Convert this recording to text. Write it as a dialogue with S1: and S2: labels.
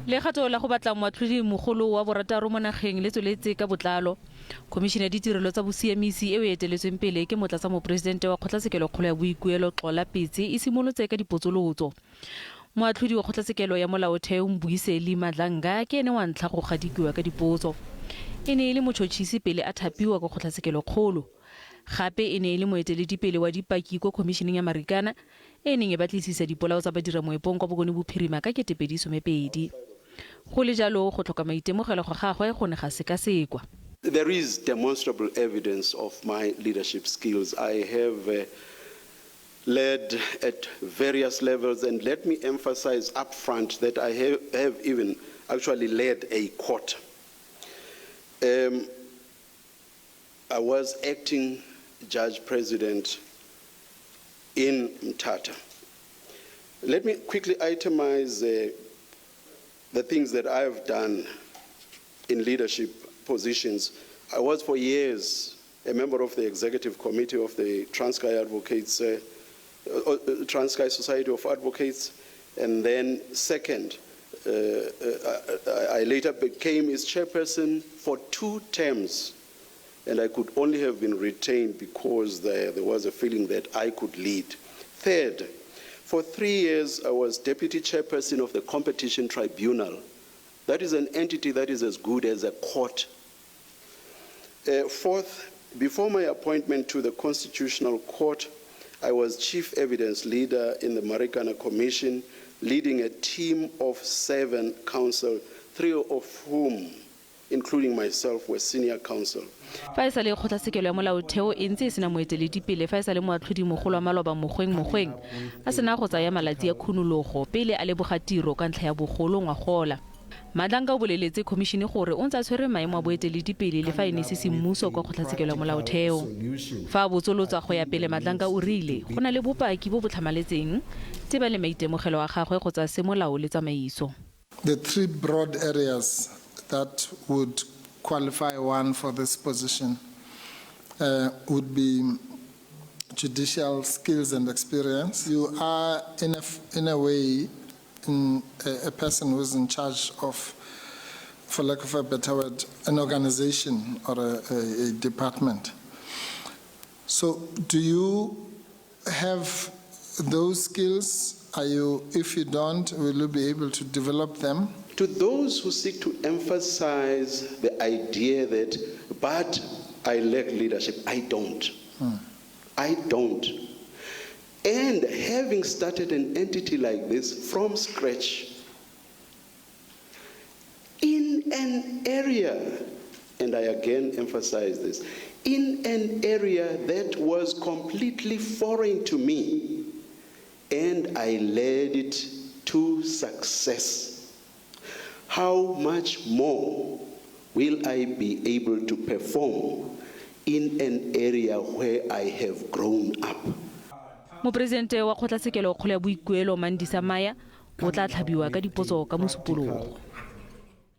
S1: Le gato la go batla moatlhodi mogolo wa borataro mo nageng le tsweletse ka botlalo. Khomishene ya ditirelo tsa bosiamisi e eteletsweng pele ke motlatsa moporesidente wa kgotlhatshekelo kgolo ya boikuelo Xola Petse e simolotse ka botsolotswa. Moatlhodi wa kgotlhatshekelo ya molaotheo Mbuyiseli Madlanga ke ene wa ntlha go gadikiwa ka dipotso. E ne e le motšhotšhisi pele a thapiwa ka kgotlhatshekelo kgolo. Gape e ne e le moeteledipele wa dipaki ko khomisheneng ya Marikana e neng e batlisisa dipolao tsa badiramoepong kwa bokone bophirima ka 2012. Go le jalo go tlhoka maitemogelo go gagwe go ne ga sekasekwa.
S2: There is demonstrable evidence of my leadership skills. I have led at various levels, and let me emphasize up front that I have even actually led a court. I was acting judge president in Mthatha. Let me quickly itemize the things that I have done in leadership positions. I was for years a member of the executive committee of the Transkei Advocates, Transkei Society of Advocates, and then second, I later became its chairperson for 2 terms, and I could only have been retained because there was a feeling that I could lead. Third, for 3 years, I was deputy chairperson of the Competition Tribunal. That is an entity that is as good as a court. Fourth, before my appointment to the Constitutional Court, I was chief evidence leader in the Marikana Commission, leading a team of 7 counsel, 3 of whom, including myself, were senior counsel.
S1: Fa e sale kgotlhatshekelo ya molaotheo e ntse e sena moeteledipele fa e sale moatlhodi mogolo wa maloba mogweng a sena go tsaya malatsi a khunologo pele a leboga tiro ka ntlha ya bogolo ngwagola. Madlanga o boleletse khomishene gore o ntse a tshwere maemo a boeteledipele le fa e ne se semmuso kwa kgotlhatshekelo ya molaotheo. Fa botsolotswa go ya pele Madlanga o rile go na le bopaki bo bo tlhamaletseng teba le maitemogelo a gagwe go tsa semolao le tsamaiso.
S3: The 3 broad areas that would qualify one for this position would be judicial skills and experience. You are, in a way, a person who is in charge of, for lack of a better word, an organization or a department. So do you have those skills? If you don't, will you be able to develop them?
S2: To those who seek to emphasize the idea that, but I lack leadership, I don't. I don't. And having started an entity like this from scratch, in an area, and I again emphasize this, in an area that was completely foreign to me, and I led it to success. How much more will I be able to perform in an area where I have grown up?
S1: Mopresidente wa kgotlhatshekelo kgolo ya boikuelo Mandisa Maya o tla tlhabiwa ka dipotso ka mosupologo.